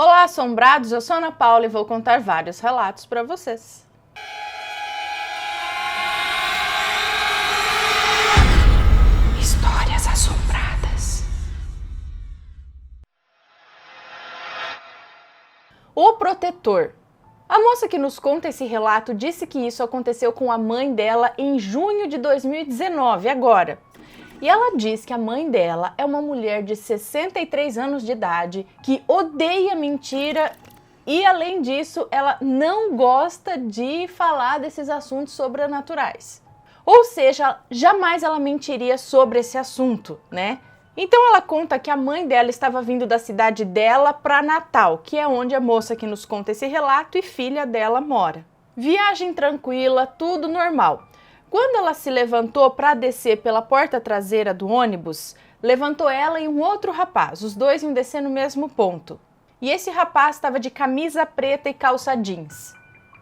Olá, assombrados! Eu sou Ana Paula e vou contar vários relatos para vocês. Histórias assombradas. O protetor. A moça que nos conta esse relato disse que isso aconteceu com a mãe dela em junho de 2019, agora. E ela diz que a mãe dela é uma mulher de 63 anos de idade, que odeia mentira e, além disso, ela não gosta de falar desses assuntos sobrenaturais. Ou seja, jamais ela mentiria sobre esse assunto, né? Então ela conta que a mãe dela estava vindo da cidade dela para Natal, que é onde a moça que nos conta esse relato e filha dela mora. Viagem tranquila, tudo normal. Quando ela se levantou para descer pela porta traseira do ônibus, levantou ela e um outro rapaz, os dois iam descer no mesmo ponto. E esse rapaz estava de camisa preta e calça jeans.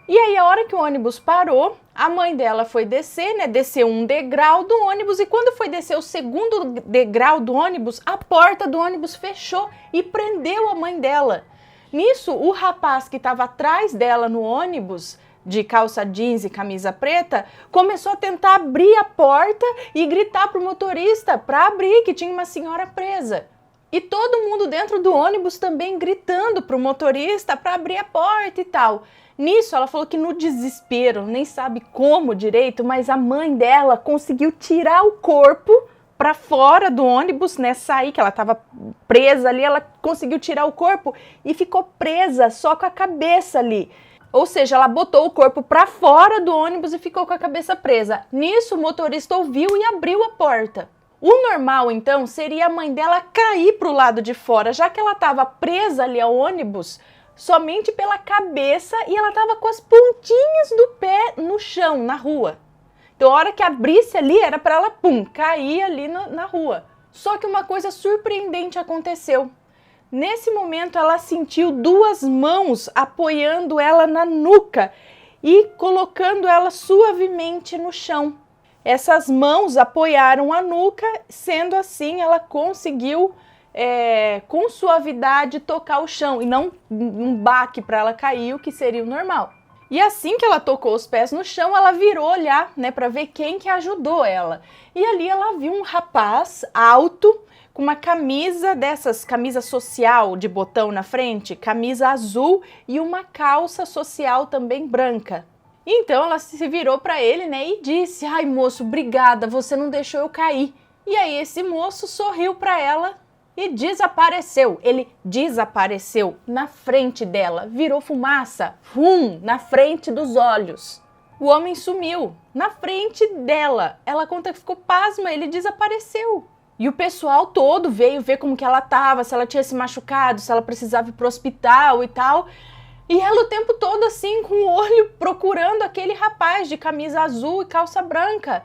E aí, a hora que o ônibus parou, a mãe dela foi descer, né? Desceu um degrau do ônibus e quando foi descer o segundo degrau do ônibus, a porta do ônibus fechou e prendeu a mãe dela. Nisso, o rapaz que estava atrás dela no ônibus, de calça jeans e camisa preta, começou a tentar abrir a porta e gritar pro motorista para abrir, que tinha uma senhora presa. E todo mundo dentro do ônibus também gritando pro motorista para abrir a porta e tal. Nisso, ela falou que no desespero, nem sabe como direito, mas a mãe dela conseguiu tirar o corpo para fora do ônibus, né, sair, que ela estava presa ali, ela conseguiu tirar o corpo e ficou presa só com a cabeça ali. Ou seja, ela botou o corpo para fora do ônibus e ficou com a cabeça presa. Nisso, o motorista ouviu e abriu a porta. O normal, então, seria a mãe dela cair para o lado de fora, já que ela estava presa ali ao ônibus somente pela cabeça e ela estava com as pontinhas do pé no chão, na rua. Então, a hora que abrisse ali, era para ela, cair ali na rua. Só que uma coisa surpreendente aconteceu. Nesse momento, ela sentiu duas mãos apoiando ela na nuca e colocando ela suavemente no chão. Essas mãos apoiaram a nuca, sendo assim, ela conseguiu, com suavidade, tocar o chão e não um baque para ela cair, o que seria o normal. E assim que ela tocou os pés no chão, ela virou olhar, né, para ver quem que ajudou ela. E ali ela viu um rapaz alto, com uma camisa dessas, camisa social de botão na frente, camisa azul e uma calça social também branca. Então ela se virou para ele, né, e disse: "Ai, moço, obrigada, você não deixou eu cair". E aí esse moço sorriu para ela e desapareceu. Ele desapareceu na frente dela, virou fumaça, na frente dos olhos. O homem sumiu na frente dela. Ela conta que ficou pasma, ele desapareceu. E o pessoal todo veio ver como que ela estava, se ela tinha se machucado, se ela precisava ir pro hospital e tal. E ela o tempo todo assim, com o olho procurando aquele rapaz de camisa azul e calça branca.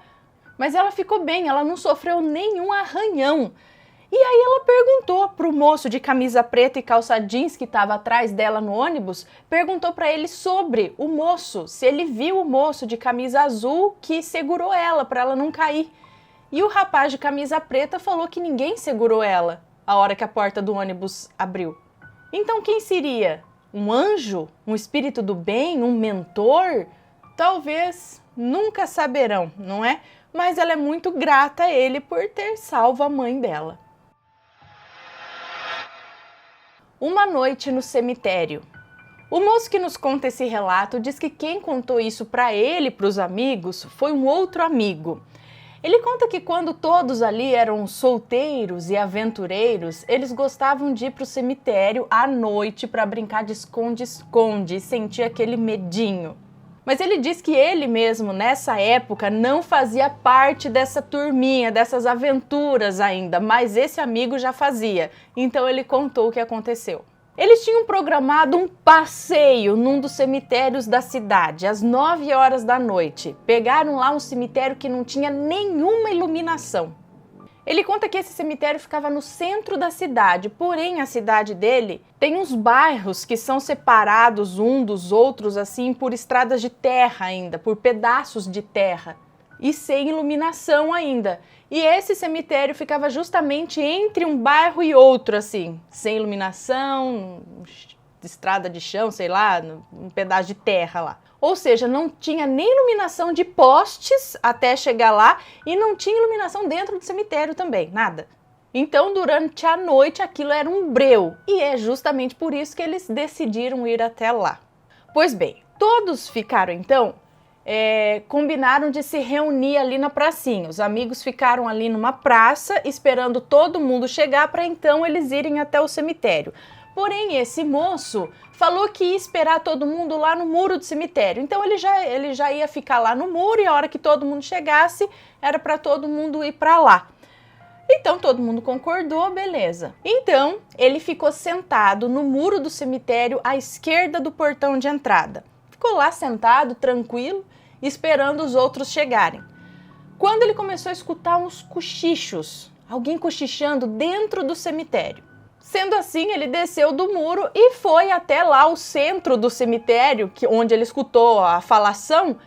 Mas ela ficou bem, ela não sofreu nenhum arranhão. E aí ela perguntou pro moço de camisa preta e calça jeans que estava atrás dela no ônibus, perguntou para ele sobre o moço, se ele viu o moço de camisa azul que segurou ela para ela não cair. E o rapaz de camisa preta falou que ninguém segurou ela a hora que a porta do ônibus abriu. Então quem seria? Um anjo? Um espírito do bem? Um mentor? Talvez nunca saberão, não é? Mas ela é muito grata a ele por ter salvo a mãe dela. Uma noite no cemitério. O moço que nos conta esse relato diz que quem contou isso para ele e para os amigos foi um outro amigo. Ele conta que quando todos ali eram solteiros e aventureiros, eles gostavam de ir para o cemitério à noite para brincar de esconde-esconde e sentir aquele medinho. Mas ele diz que ele mesmo, nessa época, não fazia parte dessa turminha, dessas aventuras ainda, mas esse amigo já fazia. Então ele contou o que aconteceu. Eles tinham programado um passeio num dos cemitérios da cidade, às 9 horas da noite. Pegaram lá um cemitério que não tinha nenhuma iluminação. Ele conta que esse cemitério ficava no centro da cidade, porém a cidade dele tem uns bairros que são separados um dos outros assim por estradas de terra ainda, por pedaços de terra e sem iluminação ainda. E esse cemitério ficava justamente entre um bairro e outro assim, sem iluminação, estrada de chão, sei lá, um pedaço de terra lá. Ou seja, não tinha nem iluminação de postes até chegar lá e não tinha iluminação dentro do cemitério também, nada. Então, durante a noite, aquilo era um breu e é justamente por isso que eles decidiram ir até lá. Pois bem, todos ficaram então, combinaram de se reunir ali na pracinha. Os amigos ficaram ali numa praça esperando todo mundo chegar para então eles irem até o cemitério. Porém, esse moço falou que ia esperar todo mundo lá no muro do cemitério. Então, ele já ia ficar lá no muro e a hora que todo mundo chegasse, era para todo mundo ir para lá. Então, todo mundo concordou, beleza. Então, ele ficou sentado no muro do cemitério à esquerda do portão de entrada. Ficou lá sentado, tranquilo, esperando os outros chegarem. Quando ele começou a escutar uns cochichos, alguém cochichando dentro do cemitério. Sendo assim, ele desceu do muro e foi até lá o centro do cemitério, onde ele escutou a falação.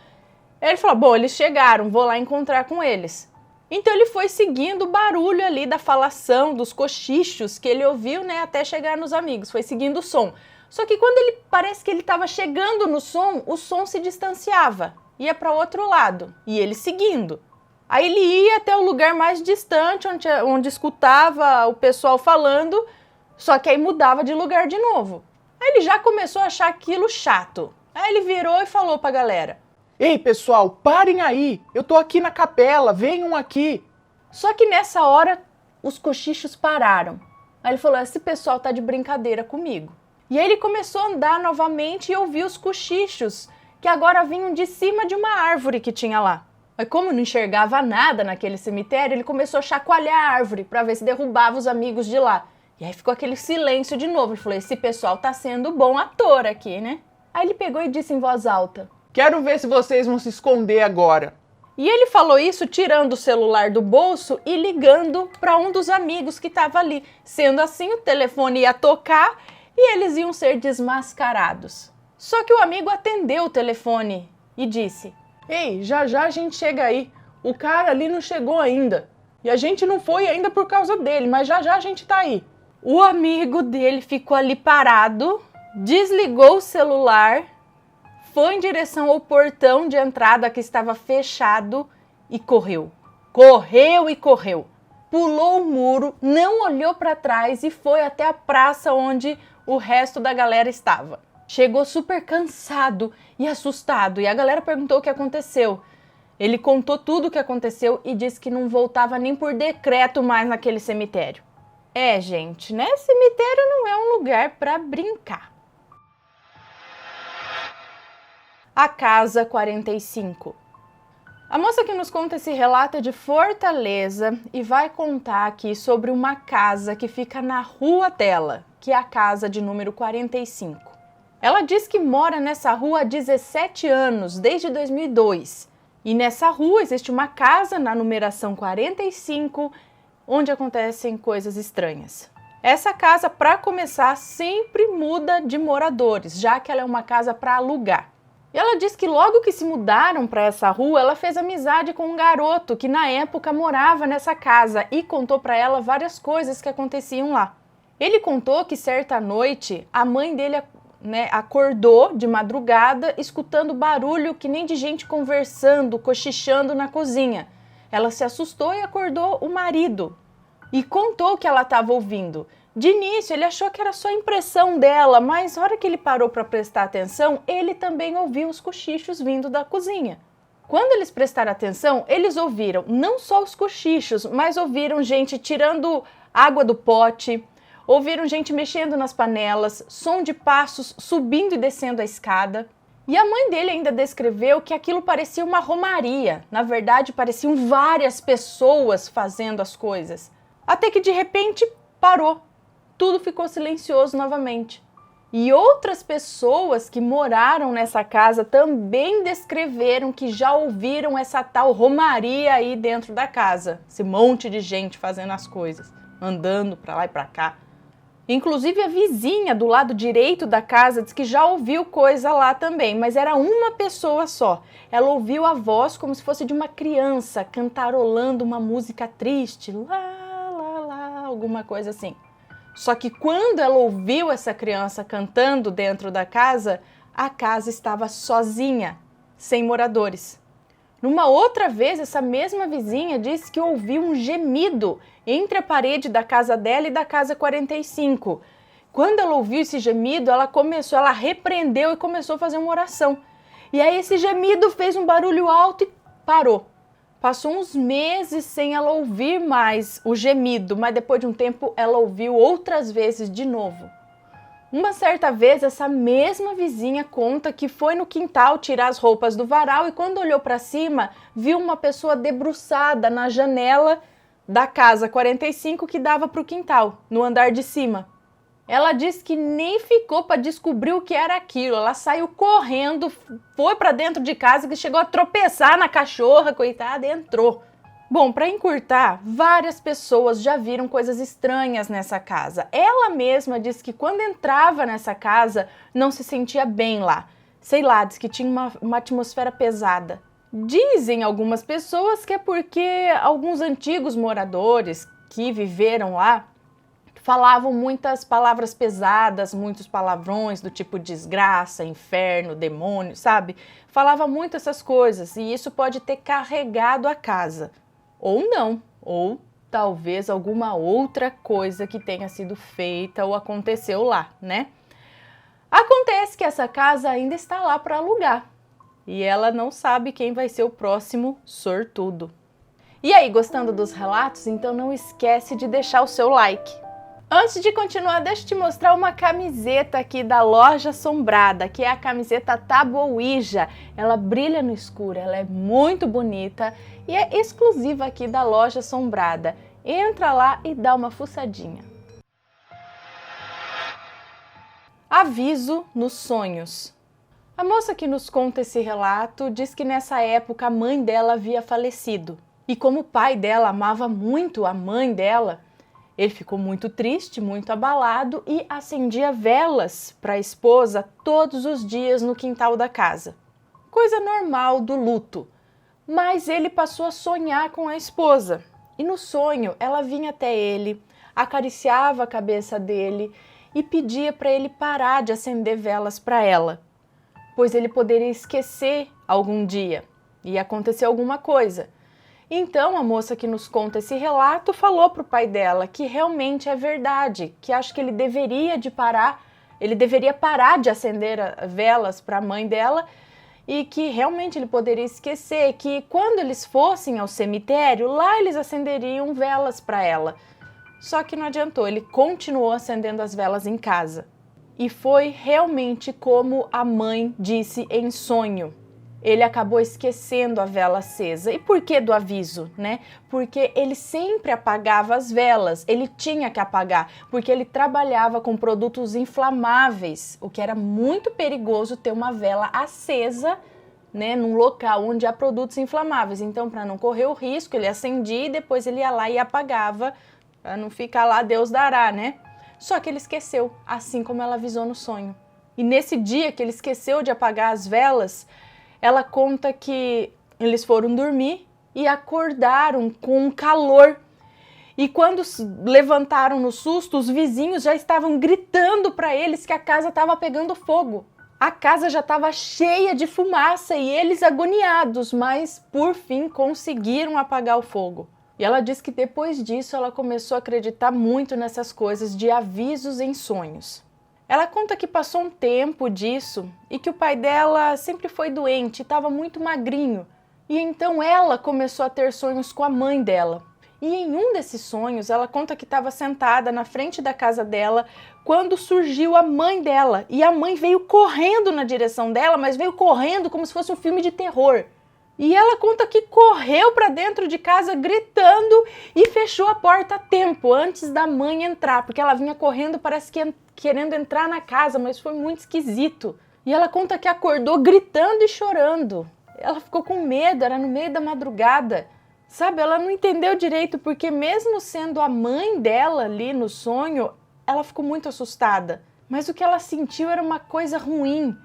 Ele falou, bom, eles chegaram, vou lá encontrar com eles. Então ele foi seguindo o barulho ali da falação, dos cochichos que ele ouviu, né, até chegar nos amigos, foi seguindo o som. Só que quando parece que ele estava chegando no som, o som se distanciava, ia para outro lado, e ele seguindo. Aí ele ia até o lugar mais distante, onde escutava o pessoal falando, só que aí mudava de lugar de novo. Aí ele já começou a achar aquilo chato. Aí ele virou e falou pra galera, ei, pessoal, parem aí, eu tô aqui na capela, venham aqui. Só que nessa hora, os cochichos pararam. Aí ele falou, esse pessoal tá de brincadeira comigo. E aí ele começou a andar novamente e ouviu os cochichos, que agora vinham de cima de uma árvore que tinha lá. Mas como não enxergava nada naquele cemitério, ele começou a chacoalhar a árvore para ver se derrubava os amigos de lá. E aí ficou aquele silêncio de novo. Ele falou, esse pessoal tá sendo bom ator aqui, né? Aí ele pegou e disse em voz alta, quero ver se vocês vão se esconder agora. E ele falou isso tirando o celular do bolso e ligando para um dos amigos que estava ali. Sendo assim, o telefone ia tocar e eles iam ser desmascarados. Só que o amigo atendeu o telefone e disse, ei, já já a gente chega aí. O cara ali não chegou ainda. E a gente não foi ainda por causa dele, mas já já a gente tá aí. O amigo dele ficou ali parado, desligou o celular, foi em direção ao portão de entrada que estava fechado e correu. Correu e correu. Pulou o muro, não olhou para trás e foi até a praça onde o resto da galera estava. Chegou super cansado e assustado e a galera perguntou o que aconteceu. Ele contou tudo o que aconteceu e disse que não voltava nem por decreto mais naquele cemitério. Gente, né? Cemitério não é um lugar para brincar. A Casa 45. A moça que nos conta esse relato é de Fortaleza e vai contar aqui sobre uma casa que fica na rua dela, que é a casa de número 45. Ela diz que mora nessa rua há 17 anos, desde 2002. E nessa rua existe uma casa na numeração 45, onde acontecem coisas estranhas. Essa casa, para começar, sempre muda de moradores, já que ela é uma casa para alugar. E ela diz que logo que se mudaram para essa rua, ela fez amizade com um garoto que na época morava nessa casa e contou para ela várias coisas que aconteciam lá. Ele contou que certa noite a mãe dele acordou de madrugada escutando barulho que nem de gente conversando, cochichando na cozinha. Ela se assustou e acordou o marido e contou o que ela estava ouvindo. De início, ele achou que era só impressão dela, mas na hora que ele parou para prestar atenção, ele também ouviu os cochichos vindo da cozinha. Quando eles prestaram atenção, eles ouviram não só os cochichos, mas ouviram gente tirando água do pote, ouviram gente mexendo nas panelas, som de passos subindo e descendo a escada. E a mãe dele ainda descreveu que aquilo parecia uma romaria. Na verdade, pareciam várias pessoas fazendo as coisas. Até que de repente parou. Tudo ficou silencioso novamente. E outras pessoas que moraram nessa casa também descreveram que já ouviram essa tal romaria aí dentro da casa. Esse monte de gente fazendo as coisas, andando para lá e para cá. Inclusive a vizinha do lado direito da casa disse que já ouviu coisa lá também, mas era uma pessoa só. Ela ouviu a voz como se fosse de uma criança cantarolando uma música triste, lá, lá, lá, alguma coisa assim. Só que quando ela ouviu essa criança cantando dentro da casa, a casa estava sozinha, sem moradores. Numa outra vez, essa mesma vizinha disse que ouviu um gemido entre a parede da casa dela e da casa 45. Quando ela ouviu esse gemido, ela repreendeu e começou a fazer uma oração. E aí esse gemido fez um barulho alto e parou. Passou uns meses sem ela ouvir mais o gemido, mas depois de um tempo ela ouviu outras vezes de novo. Uma certa vez, essa mesma vizinha conta que foi no quintal tirar as roupas do varal e quando olhou para cima, viu uma pessoa debruçada na janela da casa 45 que dava para o quintal, no andar de cima. Ela disse que nem ficou para descobrir o que era aquilo. Ela saiu correndo, foi para dentro de casa, que chegou a tropeçar na cachorra, coitada, e entrou. Bom, para encurtar, várias pessoas já viram coisas estranhas nessa casa. Ela mesma disse que quando entrava nessa casa, não se sentia bem lá. Sei lá, diz que tinha uma atmosfera pesada. Dizem algumas pessoas que é porque alguns antigos moradores que viveram lá falavam muitas palavras pesadas, muitos palavrões do tipo desgraça, inferno, demônio, sabe? Falava muito essas coisas e isso pode ter carregado a casa. Ou não, ou talvez alguma outra coisa que tenha sido feita ou aconteceu lá, né? Acontece que essa casa ainda está lá para alugar e ela não sabe quem vai ser o próximo sortudo. E aí, gostando dos relatos? Então não esquece de deixar o seu like. Antes de continuar, deixa eu te mostrar uma camiseta aqui da Loja Assombrada, que é a camiseta Taboija. Ela brilha no escuro, ela é muito bonita e é exclusiva aqui da Loja Assombrada. Entra lá e dá uma fuçadinha. Aviso nos sonhos. A moça que nos conta esse relato diz que nessa época a mãe dela havia falecido. E como o pai dela amava muito a mãe dela, ele ficou muito triste, muito abalado e acendia velas para a esposa todos os dias no quintal da casa. Coisa normal do luto. Mas ele passou a sonhar com a esposa. E no sonho ela vinha até ele, acariciava a cabeça dele e pedia para ele parar de acender velas para ela, pois ele poderia esquecer algum dia e acontecer alguma coisa. Então a moça que nos conta esse relato falou para o pai dela que realmente é verdade, que acha que ele deveria parar de acender velas para a mãe dela e que realmente ele poderia esquecer, que quando eles fossem ao cemitério, lá eles acenderiam velas para ela. Só que não adiantou, ele continuou acendendo as velas em casa. E foi realmente como a mãe disse em sonho. Ele acabou esquecendo a vela acesa. E por que do aviso, né? Porque ele sempre apagava as velas, ele tinha que apagar, porque ele trabalhava com produtos inflamáveis, o que era muito perigoso ter uma vela acesa, né, num local onde há produtos inflamáveis. Então, para não correr o risco, ele acendia e depois ele ia lá e apagava, para não ficar lá, Deus dará, né? Só que ele esqueceu, assim como ela avisou no sonho. E nesse dia que ele esqueceu de apagar as velas, ela conta que eles foram dormir e acordaram com um calor. E quando levantaram no susto, os vizinhos já estavam gritando para eles que a casa estava pegando fogo. A casa já estava cheia de fumaça e eles agoniados, mas por fim conseguiram apagar o fogo. E ela diz que depois disso ela começou a acreditar muito nessas coisas de avisos em sonhos. Ela conta que passou um tempo disso e que o pai dela sempre foi doente e estava muito magrinho. E então ela começou a ter sonhos com a mãe dela. E em um desses sonhos, ela conta que estava sentada na frente da casa dela quando surgiu a mãe dela. E a mãe veio correndo na direção dela, mas veio correndo como se fosse um filme de terror. E ela conta que correu para dentro de casa gritando e fechou a porta a tempo, antes da mãe entrar, porque ela vinha correndo, parece que querendo entrar na casa, mas foi muito esquisito. E ela conta que acordou gritando e chorando. Ela ficou com medo, era no meio da madrugada. Sabe, ela não entendeu direito, porque mesmo sendo a mãe dela ali no sonho, ela ficou muito assustada. Mas o que ela sentiu era uma coisa ruim.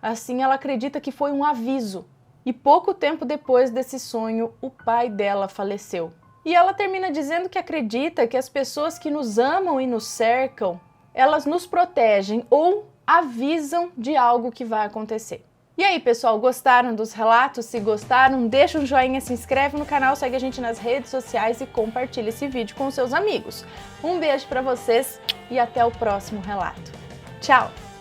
Assim, ela acredita que foi um aviso. E pouco tempo depois desse sonho, o pai dela faleceu. E ela termina dizendo que acredita que as pessoas que nos amam e nos cercam, elas nos protegem ou avisam de algo que vai acontecer. E aí, pessoal, gostaram dos relatos? Se gostaram, deixa um joinha, se inscreve no canal, segue a gente nas redes sociais e compartilha esse vídeo com seus amigos. Um beijo pra vocês e até o próximo relato. Tchau!